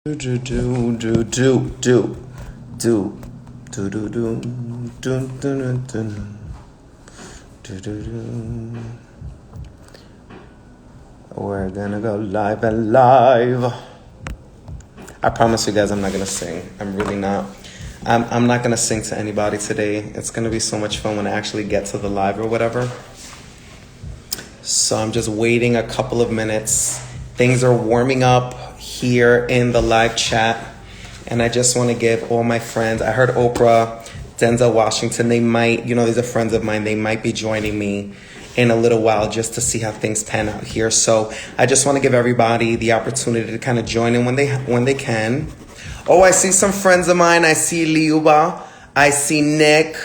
Do do do do do do do do do do do do. We're gonna go live and live. I promise you guys I'm not gonna sing. I'm really not. I'm not gonna sing to anybody today. It's gonna be so much fun when I actually get to the live or whatever. So I'm just waiting a couple of minutes. Things are warming up here in the live chat, and I just want to give all my friends. I heard Oprah, Denzel Washington, they might, these are friends of mine, they might be joining me in a little while just to see how things pan out here. So I just want to give everybody the opportunity to kind of join in when they can. Oh, I see some friends of mine. I see Liuba, I see Nick,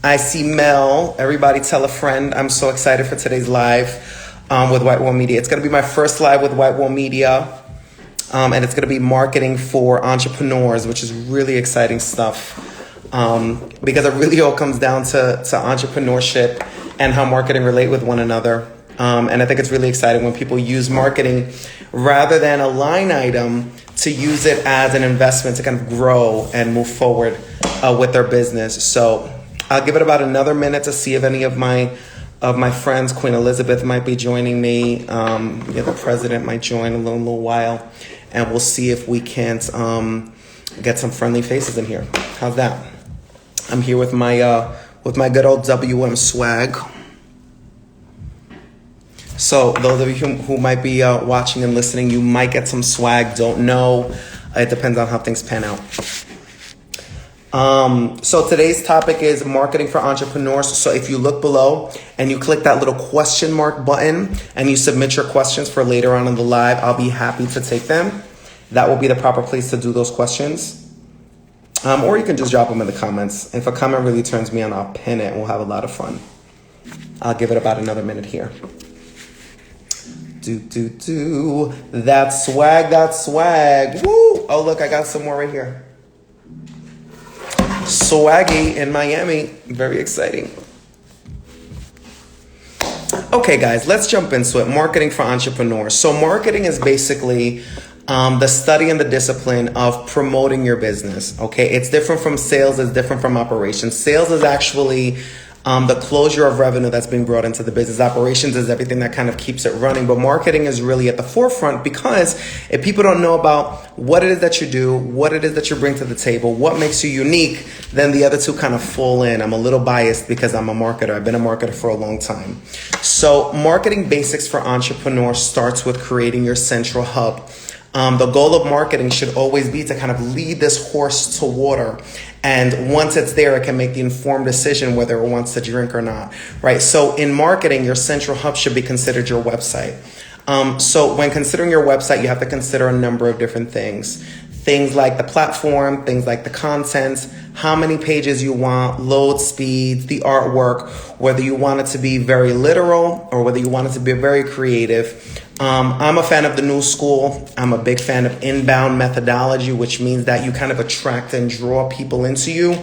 I see Mel. Everybody tell a friend. I'm so excited for today's live with Whitewall Media. It's going to be my first live with Whitewall Media. And it's going to be marketing for entrepreneurs, which is really exciting stuff because it really all comes down to entrepreneurship and how marketing relate with one another. And I think it's really exciting when people use marketing rather than a line item to use it as an investment to kind of grow and move forward with their business. So I'll give it about another minute to see if any of my friends, Queen Elizabeth might be joining me. The president might join in a little while. And we'll see if we can't get some friendly faces in here. How's that? I'm here with my good old WM swag. So those of you who might be watching and listening, you might get some swag. Don't know. It depends on how things pan out. So today's topic is marketing for entrepreneurs. So if you look below and you click that little question mark button and you submit your questions for later on in the live, I'll be happy to take them. That will be the proper place to do those questions. Or you can just drop them in the comments. If a comment really turns me on, I'll pin it and we'll have a lot of fun. I'll give it about another minute here. That swag. Woo! Oh, look, I got some more right here. Swaggy in Miami. Very exciting. Okay, guys, let's jump into it. Marketing for entrepreneurs. So marketing is basically the study and the discipline of promoting your business. Okay, it's different from sales. It's different from operations. Sales is actually the closure of revenue that's being brought into the business. Operations is everything that kind of keeps it running. But marketing is really at the forefront because if people don't know about what it is that you do, what it is that you bring to the table, what makes you unique, then the other two kind of fall in. I'm a little biased because I'm a marketer. I've been a marketer for a long time. So marketing basics for entrepreneurs starts with creating your central hub. The goal of marketing should always be to kind of lead this horse to water. And once it's there, it can make the informed decision whether it wants to drink or not, right? So in marketing, your central hub should be considered your website. So when considering your website, you have to consider a number of different things. Things like the platform, things like the content, how many pages you want, load speeds, the artwork, whether you want it to be very literal or whether you want it to be very creative. I'm a fan of the new school. I'm a big fan of inbound methodology, which means that you kind of attract and draw people into you.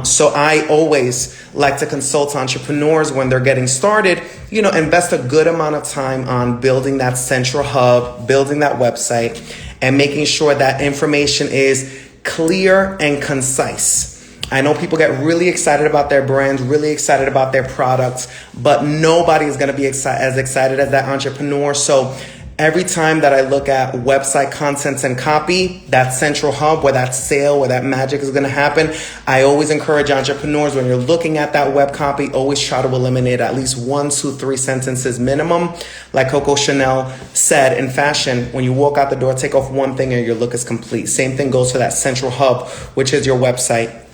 So I always like to consult entrepreneurs when they're getting started, invest a good amount of time on building that central hub, building that website, and making sure that information is clear and concise. I know people get really excited about their brands, really excited about their products, but nobody is going to be as excited as that entrepreneur. So every time that I look at website contents and copy, that central hub where that sale, where that magic is going to happen, I always encourage entrepreneurs when you're looking at that web copy, always try to eliminate at least 1, 2, 3 sentences minimum. Like Coco Chanel said in fashion, when you walk out the door, take off one thing and your look is complete. Same thing goes for that central hub, which is your website.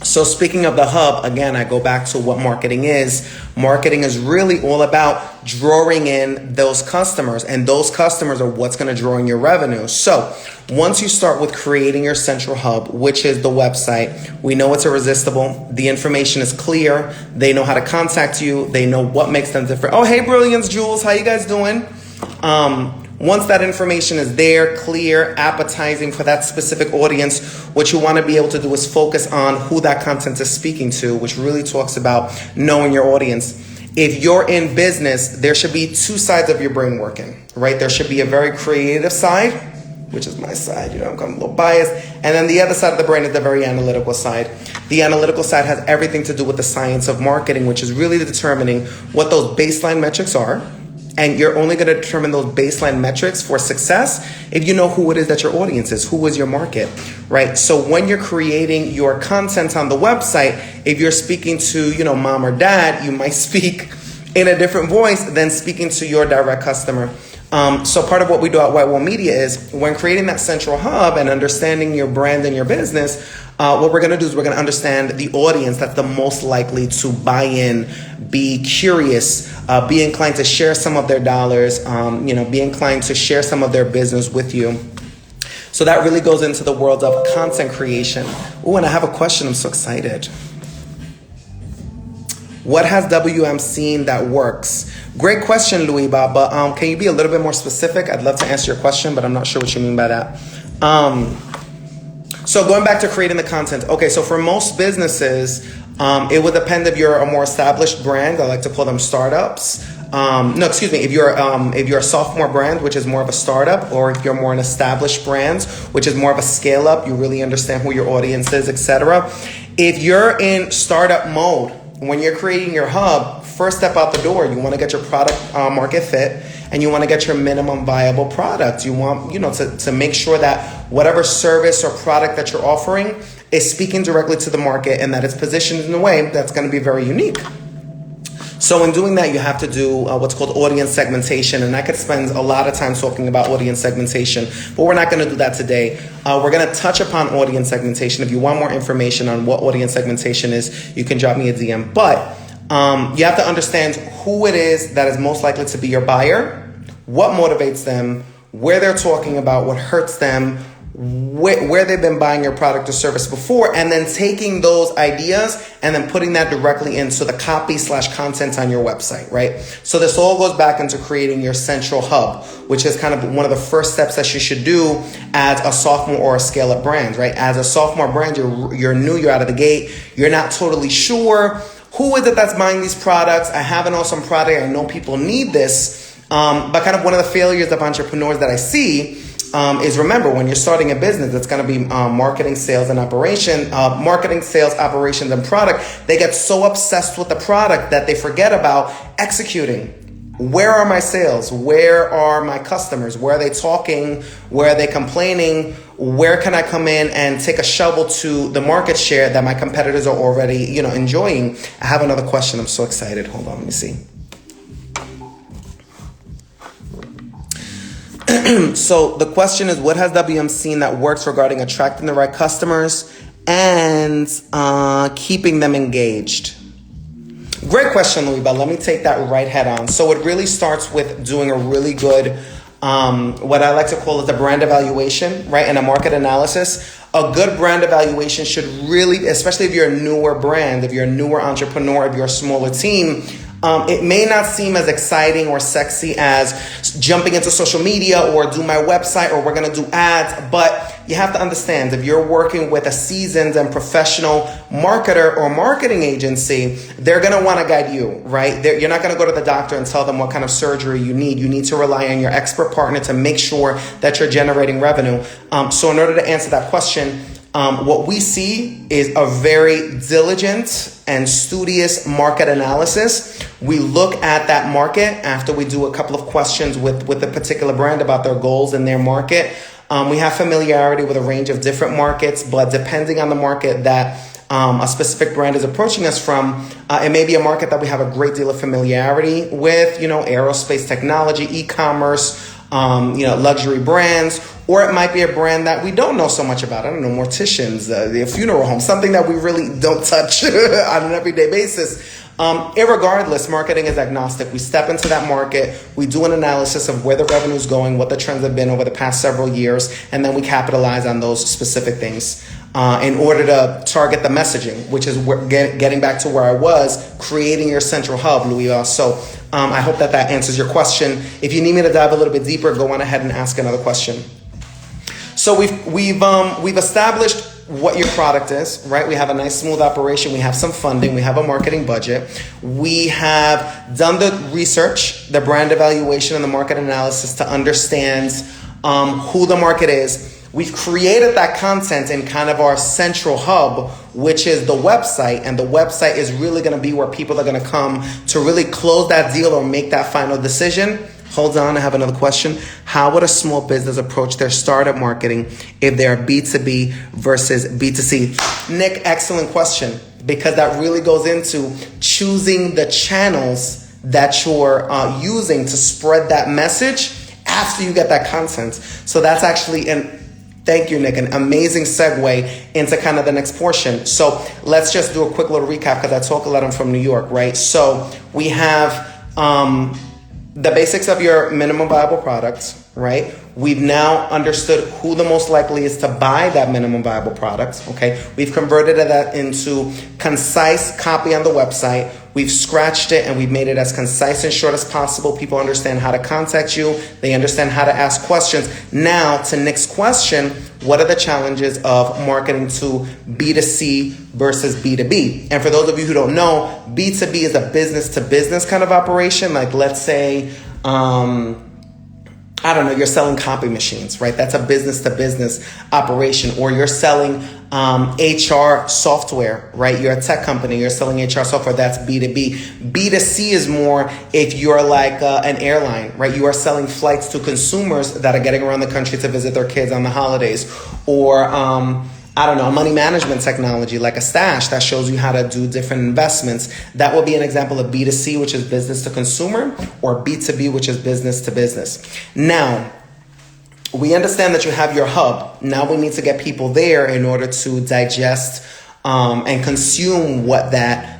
So speaking of the hub, again, I go back to what marketing is. Marketing is really all about drawing in those customers, and those customers are what's going to draw in your revenue. So once you start with creating your central hub, which is the website, we know it's irresistible. The information is clear. They know how to contact you. They know what makes them different. Oh, hey, Brilliance Jules. How you guys doing? Once that information is there, clear, appetizing for that specific audience, what you want to be able to do is focus on who that content is speaking to, which really talks about knowing your audience. If you're in business, there should be two sides of your brain working, right? There should be a very creative side which is my side, I'm kind of a little biased. And then the other side of the brain is the very analytical side. The analytical side has everything to do with the science of marketing, which is really determining what those baseline metrics are. And you're only going to determine those baseline metrics for success if you know who it is that your audience is, who is your market, right? So when you're creating your content on the website, if you're speaking to, mom or dad, you might speak in a different voice than speaking to your direct customer. So part of what we do at Whitewall Media is when creating that central hub and understanding your brand and your business, what we're going to do is we're going to understand the audience that's the most likely to buy in, be curious, be inclined to share some of their dollars, be inclined to share some of their business with you. So that really goes into the world of content creation. Oh, and I have a question. I'm so excited. What has WM seen that works? Great question, Louis Bob, but can you be a little bit more specific? I'd love to answer your question, but I'm not sure what you mean by that. So going back to creating the content. Okay, so for most businesses, it would depend if you're a more established brand. I like to call them startups. If you're a sophomore brand, which is more of a startup, or if you're more an established brand, which is more of a scale up, you really understand who your audience is, etc. If you're in startup mode, when you're creating your hub, first step out the door, you want to get your product market fit, and you want to get your minimum viable product. You want, to make sure that whatever service or product that you're offering is speaking directly to the market and that it's positioned in a way that's going to be very unique. So in doing that, you have to do what's called audience segmentation. And I could spend a lot of time talking about audience segmentation, but we're not going to do that today. We're going to touch upon audience segmentation. If you want more information on what audience segmentation is, you can drop me a DM. But you have to understand who it is that is most likely to be your buyer, what motivates them, where they're talking about, what hurts them, where they've been buying your product or service before, and then taking those ideas and then putting that directly into the copy/content on your website, right? So this all goes back into creating your central hub, which is kind of one of the first steps that you should do as a sophomore or a scale-up brand, right? As a sophomore brand, you're new, you're out of the gate, you're not totally sure who is it that's buying these products. I have an awesome product, I know people need this, but kind of one of the failures of entrepreneurs that I see is, remember, when you're starting a business, it's going to be marketing, sales, and operations, and product. They get so obsessed with the product that they forget about executing. Where are my sales? Where are my customers? Where are they talking? Where are they complaining? Where can I come in and take a shovel to the market share that my competitors are already, enjoying? I have another question. I'm so excited. Hold on, let me see. So the question is, what has WM seen that works regarding attracting the right customers and keeping them engaged? Great question, Louis, but let me take that right head on. So it really starts with doing a really good, what I like to call it the brand evaluation, right? And a market analysis. A good brand evaluation should really, especially if you're a newer brand, if you're a newer entrepreneur, if you're a smaller team, it may not seem as exciting or sexy as jumping into social media or do my website or we're going to do ads, but you have to understand, if you're working with a seasoned and professional marketer or marketing agency, they're going to want to guide you, right? You're not going to go to the doctor and tell them what kind of surgery you need. You need to rely on your expert partner to make sure that you're generating revenue. So in order to answer that question, what we see is a very diligent and studious market analysis. We look at that market after we do a couple of questions with a particular brand about their goals in their market. We have familiarity with a range of different markets, but depending on the market that a specific brand is approaching us from, it may be a market that we have a great deal of familiarity with, aerospace technology, e-commerce, luxury brands, or it might be a brand that we don't know so much about. I don't know, morticians, the funeral home, something that we really don't touch on an everyday basis. Irregardless, marketing is agnostic. We step into that market, we do an analysis of where the revenue is going, what the trends have been over the past several years, and then we capitalize on those specific things in order to target the messaging, which is getting back to where I was, creating your central hub, Louis. So I hope that answers your question. If you need me to dive a little bit deeper, go on ahead and ask another question. So we've established what your product is, right? We have a nice smooth operation. We have some funding. We have a marketing budget. We have done the research, the brand evaluation, and the market analysis to understand who the market is. We've created that content in kind of our central hub, which is the website. And the website is really going to be where people are going to come to really close that deal or make that final decision. Hold on, I have another question. How would a small business approach their startup marketing if they're B2B versus B2C? Nick, excellent question, because that really goes into choosing the channels that you're using to spread that message after you get that content. So that's actually thank you, Nick, an amazing segue into kind of the next portion. So let's just do a quick little recap, because I talk a lot. I'm from New York, right? So we have the basics of your minimum viable products, right? We've now understood who the most likely is to buy that minimum viable product, okay? We've converted that into concise copy on the website. We've scratched it and we've made it as concise and short as possible. People understand how to contact you. They understand how to ask questions. Now, to Nick's question, what are the challenges of marketing to B2C versus B2B? And for those of you who don't know, B2B is a business-to-business kind of operation. Like, let's say, I don't know, you're selling copy machines, right? That's a business-to-business operation. Or you're selling HR software, right? You're a tech company, you're selling HR software, that's B2B. B2C is more if you're like an airline, right? You are selling flights to consumers that are getting around the country to visit their kids on the holidays. Or, I don't know, money management technology like a stash that shows you how to do different investments. That will be an example of B2C, which is business to consumer, or B2B, which is business to business. Now, we understand that you have your hub. Now we need to get people there in order to digest and consume what that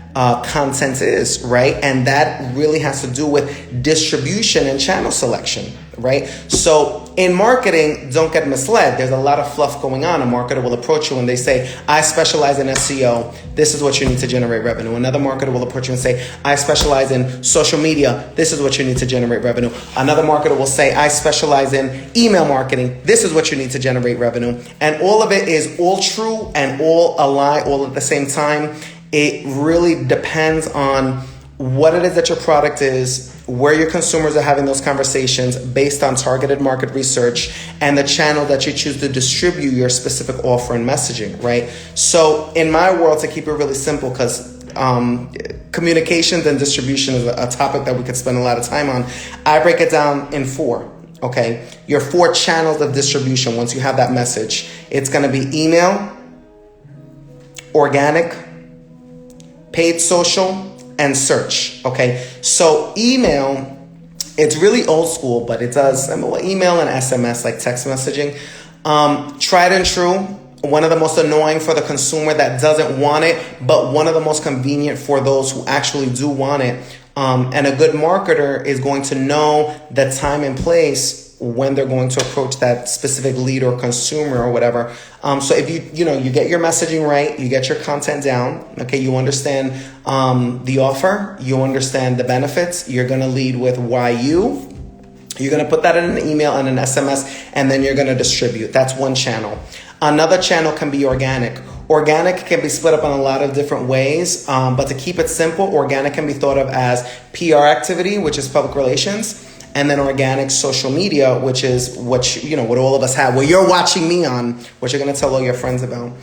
content is, right? And that really has to do with distribution and channel selection, right? So in marketing, don't get misled. There's a lot of fluff going on. A marketer will approach you and they say, I specialize in SEO. This is what you need to generate revenue. Another marketer will approach you and say, I specialize in social media. This is what you need to generate revenue. Another marketer will say, I specialize in email marketing. This is what you need to generate revenue. And all of it is all true and all a lie all at the same time. It really depends on what it is that your product is, where your consumers are having those conversations based on targeted market research, and the channel that you choose to distribute your specific offer and messaging, right? So in my world, to keep it really simple, because communications and distribution is a topic that we could spend a lot of time on, I break it down in 4. Okay, your 4 channels of distribution. Once you have that message, it's going to be email, organic, paid social, and search. Okay, so email, it's really old school, but it does email and SMS, like text messaging. Tried and true. One of the most annoying for the consumer that doesn't want it, but one of the most convenient for those who actually do want it. And a good marketer is going to know the time and place when they're going to approach that specific lead or consumer or whatever. So if you get your messaging right, you get your content down, okay, you understand the offer, you understand the benefits, you're going to lead with why you're going to put that in an email and an SMS, and then you're going to distribute. That's one channel. Another channel can be organic. Organic can be split up in a lot of different ways, but to keep it simple, organic can be thought of as PR activity, which is public relations, and then organic social media, which is what all of us have, what you're watching me on, what you're going to tell all your friends about.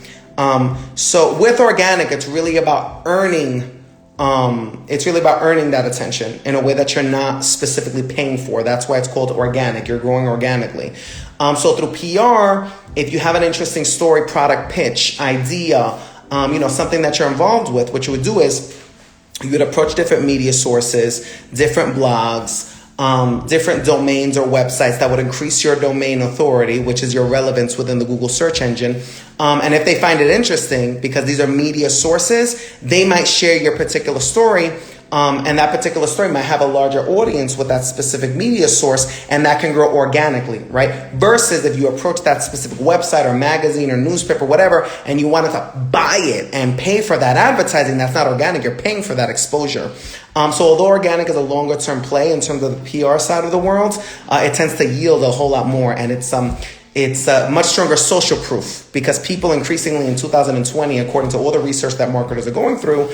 So with organic, it's really about earning. It's really about earning that attention in a way that you're not specifically paying for. That's why it's called organic. You're growing organically. So through PR, if you have an interesting story, product pitch, idea, something that you're involved with, what you would do is you would approach different media sources, different blogs, different domains or websites that would increase your domain authority, which is your relevance within the Google search engine. And if they find it interesting, because these are media sources, they might share your particular story. And that particular story might have a larger audience with that specific media source, and that can grow organically, right? Versus if you approach that specific website or magazine or newspaper, whatever, and you wanted to buy it and pay for that advertising, that's not organic. You're paying for that exposure. So although organic is a longer term play in terms of the PR side of the world, it tends to yield a whole lot more, and it's much stronger social proof, because people increasingly in 2020, according to all the research that marketers are going through,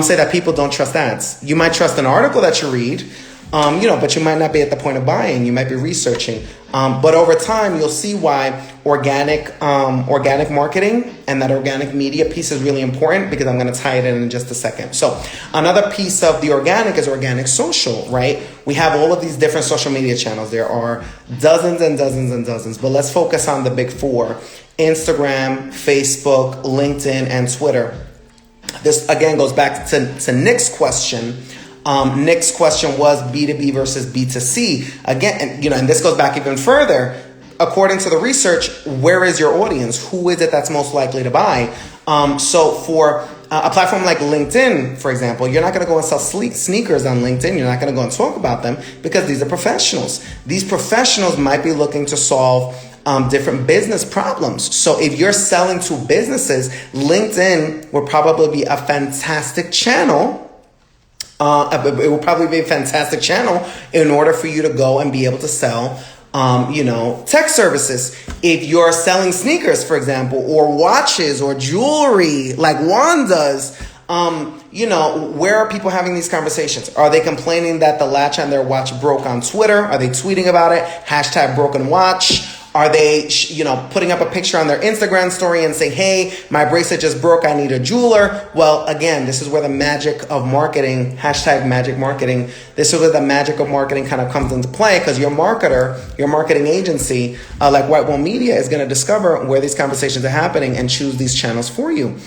say that people don't trust ads. You might trust an article that you read, but you might not be at the point of buying. You might be researching. But over time, you'll see why organic marketing and that organic media piece is really important, because I'm going to tie it in just a second. So another piece of the organic is organic social, right? We have all of these different social media channels. There are dozens and dozens and dozens, but let's focus on the big four: Instagram, Facebook, LinkedIn, and Twitter. This again goes back to Nick's question. Nick's question was B2B versus B2C. Again, and this goes back even further. According to the research, where is your audience? Who is it that's most likely to buy? So for a platform like LinkedIn, for example, you're not going to go and sell sneakers on LinkedIn. You're not going to go and talk about them, because these are professionals. These professionals might be looking to solve different business problems. So if you're selling to businesses, LinkedIn will probably be a fantastic channel. It will probably be a fantastic channel in order for you to go and be able to sell, tech services. If you're selling sneakers, for example, or watches or jewelry like Juan does, where are people having these conversations? Are they complaining that the latch on their watch broke on Twitter? Are they tweeting about it? #BrokenWatch. Are they, putting up a picture on their Instagram story and saying, hey, my bracelet just broke, I need a jeweler? Well, again, this is where the magic of marketing, #magic marketing, this is where the magic of marketing kind of comes into play, because your marketer, your marketing agency, like Whitewall Media, is going to discover where these conversations are happening and choose these channels for you.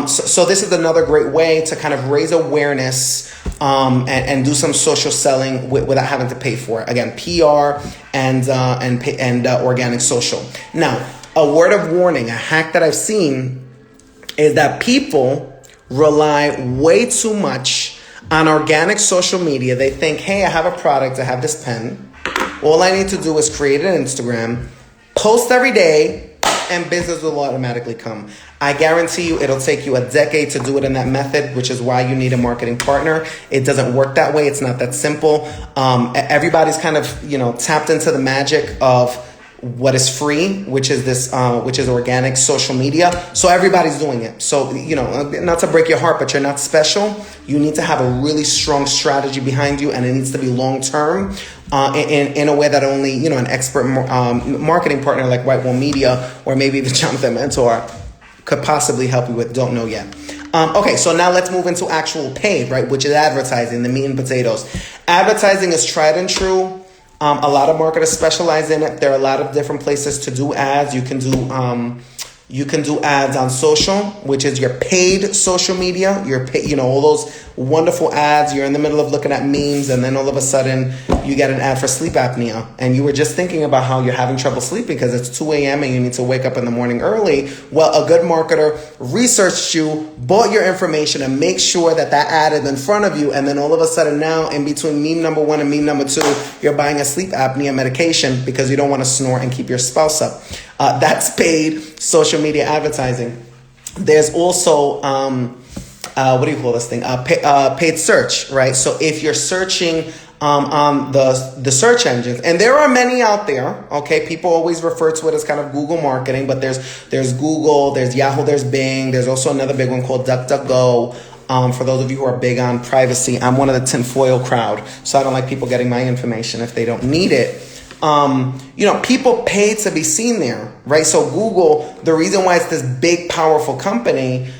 So this is another great way to kind of raise awareness and do some social selling without having to pay for it. Again, PR and organic social. Now, a word of warning, a hack that I've seen is that people rely way too much on organic social media. They think, hey, I have a product, I have this pen. All I need to do is create an Instagram, post every day, and business will automatically come. I guarantee you it'll take you a decade to do it in that method, which is why you need a marketing partner. It doesn't work that way. It's not that simple. Everybody's kind of, tapped into the magic of what is free, which is organic social media. So everybody's doing it. So, not to break your heart, but you're not special. You need to have a really strong strategy behind you, and it needs to be long-term in a way that only, an expert marketing partner like Whitewall Media or maybe even Jonathan Mentor could possibly help you with. Don't know yet. Okay, so now let's move into actual paid, right, which is advertising, the meat and potatoes. Advertising is tried and true. A lot of marketers specialize in it. There are a lot of different places to do ads. You can do ads on social, which is your paid social media. Your all those wonderful ads. You're in the middle of looking at memes, and then all of a sudden you get an ad for sleep apnea, and you were just thinking about how you're having trouble sleeping because it's 2 a.m. and you need to wake up in the morning early. Well, a good marketer researched you, bought your information, and make sure that ad is in front of you, and then all of a sudden now, in between meme number 1 and meme number 2, you're buying a sleep apnea medication because you don't want to snore and keep your spouse up. That's paid social media advertising. There's also what do you call this thing? Paid search, right? So if you're searching on the search engines, and there are many out there, okay? People always refer to it as kind of Google marketing, but there's Google, there's Yahoo, there's Bing. There's also another big one called DuckDuckGo. For those of you who are big on privacy, I'm one of the tinfoil crowd, so I don't like people getting my information if they don't need it. People pay to be seen there, right? So Google, the reason why it's this big, powerful company,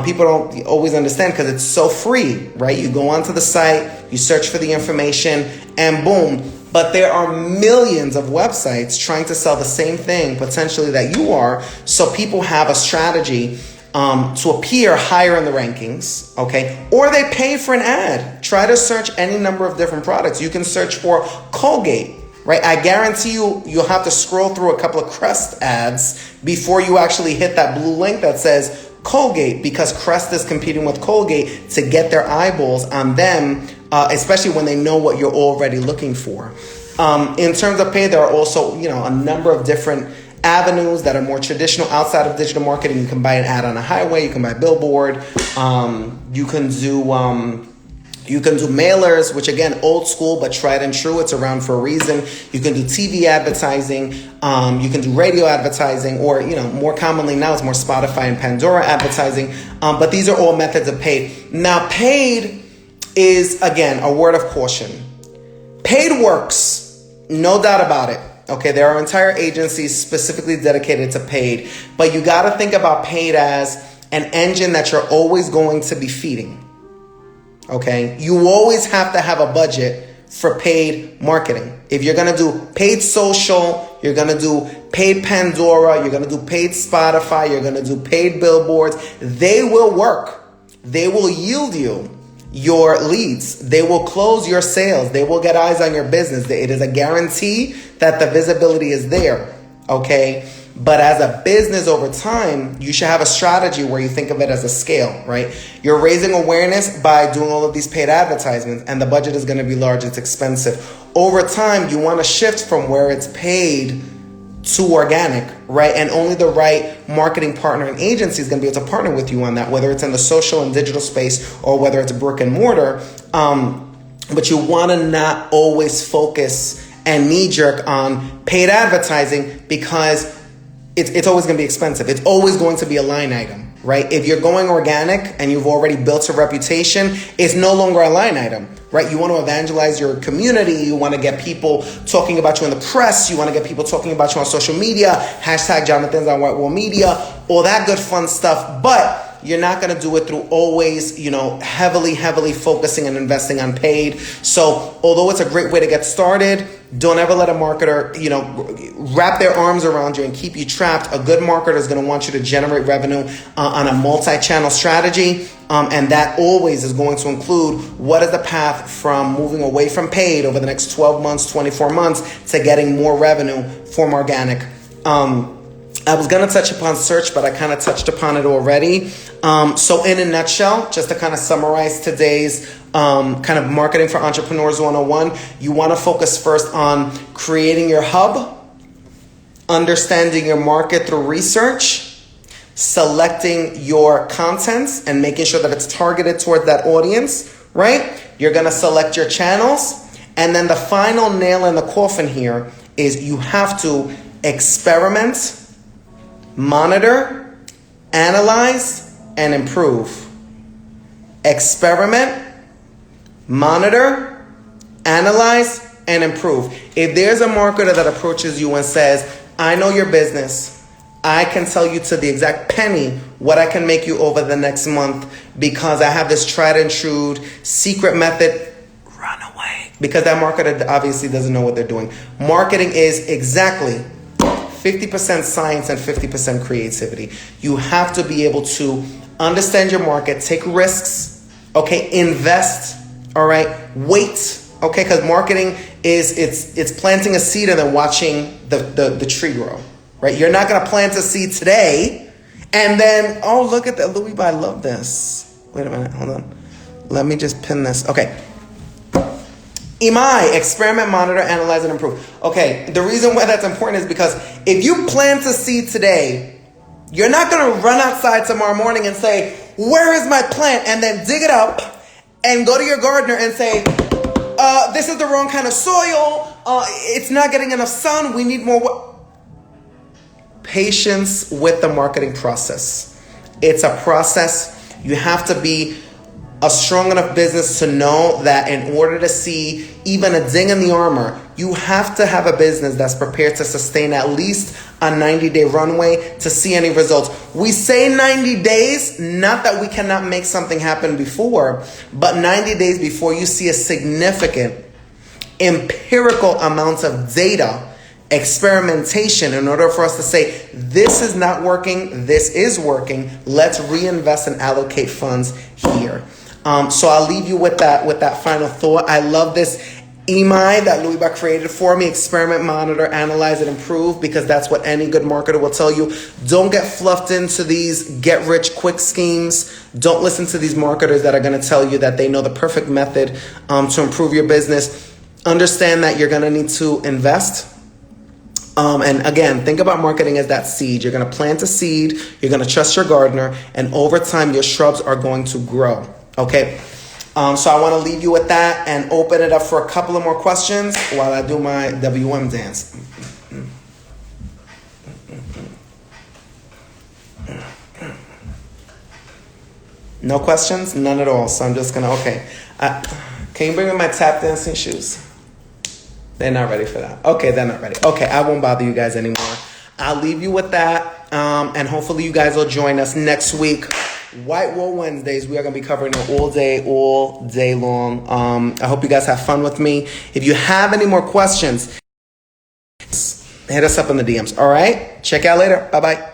people don't always understand because it's so free, right? You go onto the site, you search for the information, and boom. But there are millions of websites trying to sell the same thing, potentially, that you are. So people have a strategy to appear higher in the rankings, okay? Or they pay for an ad. Try to search any number of different products. You can search for Colgate, right? I guarantee you'll have to scroll through a couple of Crest ads before you actually hit that blue link that says Colgate, because Crest is competing with Colgate to get their eyeballs on them, especially when they know what you're already looking for. In terms of pay, there are also, a number of different avenues that are more traditional outside of digital marketing. You can buy an ad on a highway, you can buy a billboard, you can do mailers, which again, old school, but tried and true. It's around for a reason. You can do TV advertising. You can do radio advertising, or, more commonly now it's more Spotify and Pandora advertising. But these are all methods of paid. Now, paid is, again, a word of caution. Paid works, no doubt about it. Okay, there are entire agencies specifically dedicated to paid, but you got to think about paid as an engine that you're always going to be feeding. Okay, you always have to have a budget for paid marketing. If you're going to do paid social, you're going to do paid Pandora, you're going to do paid Spotify, you're going to do paid billboards, they will work. They will yield you your leads. They will close your sales. They will get eyes on your business. It is a guarantee that the visibility is there. Okay. But as a business over time, you should have a strategy where you think of it as a scale, right? You're raising awareness by doing all of these paid advertisements, and the budget is going to be large. It's expensive. Over time, you want to shift from where it's paid to organic, right? And only the right marketing partner and agency is going to be able to partner with you on that, whether it's in the social and digital space or whether it's brick and mortar. But you want to not always focus and knee jerk on paid advertising because it's always going to be expensive. It's always going to be a line item, right? If you're going organic and you've already built a reputation, it's no longer a line item, right? You want to evangelize your community. You want to get people talking about you in the press. You want to get people talking about you on social media. Hashtag Jonathan's on Whitewall Media, all that good fun stuff. But you're not going to do it through always, heavily focusing and investing on paid. So although it's a great way to get started, don't ever let a marketer, wrap their arms around you and keep you trapped. A good marketer is going to want you to generate revenue on a multi-channel strategy. And that always is going to include what is the path from moving away from paid over the next 12 months, 24 months to getting more revenue from organic. I was going to touch upon search, but I kind of touched upon it already. So in a nutshell, just to kind of summarize today's kind of marketing for entrepreneurs 101, you want to focus first on creating your hub, understanding your market through research, selecting your contents and making sure that it's targeted toward that audience, right? You're going to select your channels. And then the final nail in the coffin here is you have to experiment, monitor, analyze, and improve. Experiment, monitor, analyze, and improve. If there's a marketer that approaches you and says, I know your business, I can tell you to the exact penny what I can make you over the next month because I have this tried and true secret method, run away. Because that marketer obviously doesn't know what they're doing. Marketing is exactly 50% science and 50% creativity. You have to be able to understand your market, take risks, okay, invest, all right, wait, okay, because marketing is it's planting a seed and then watching the tree grow, right? You're not gonna plant a seed today and then, oh, look at that, Louis, I love this. Wait a minute, hold on. Let me just pin this. Okay. EMI, experiment, monitor, analyze, and improve. Okay, the reason why that's important is because if you plant a seed today, you're not going to run outside tomorrow morning and say, where is my plant? And then dig it up and go to your gardener and say, this is the wrong kind of soil. It's not getting enough sun. We need more. Patience with the marketing process. It's a process. You have to be a strong enough business to know that in order to see even a ding in the armor, you have to have a business that's prepared to sustain at least a 90-day runway to see any results. We say 90 days, not that we cannot make something happen before, but 90 days before you see a significant empirical amount of data, experimentation, in order for us to say, this is not working, this is working, let's reinvest and allocate funds here. So I'll leave you with that final thought. I love this EMI that Louis Bach created for me. Experiment, monitor, analyze, and improve, because that's what any good marketer will tell you. Don't get fluffed into these get-rich-quick schemes. Don't listen to these marketers that are going to tell you that they know the perfect method to improve your business. Understand that you're going to need to invest. And again, think about marketing as that seed. You're going to plant a seed. You're going to trust your gardener. And over time, your shrubs are going to grow. Okay, so I want to leave you with that and open it up for a couple of more questions while I do my WM dance. No questions? None at all. So I'm just going to, okay. Can you bring me my tap dancing shoes? They're not ready for that. Okay, they're not ready. Okay, I won't bother you guys anymore. I'll leave you with that. And hopefully you guys will join us next week. Whitewall Wednesdays. We are going to be covering it all day long. I hope you guys have fun with me. If you have any more questions, hit us up in the DMs. All right? Check out later. Bye-bye.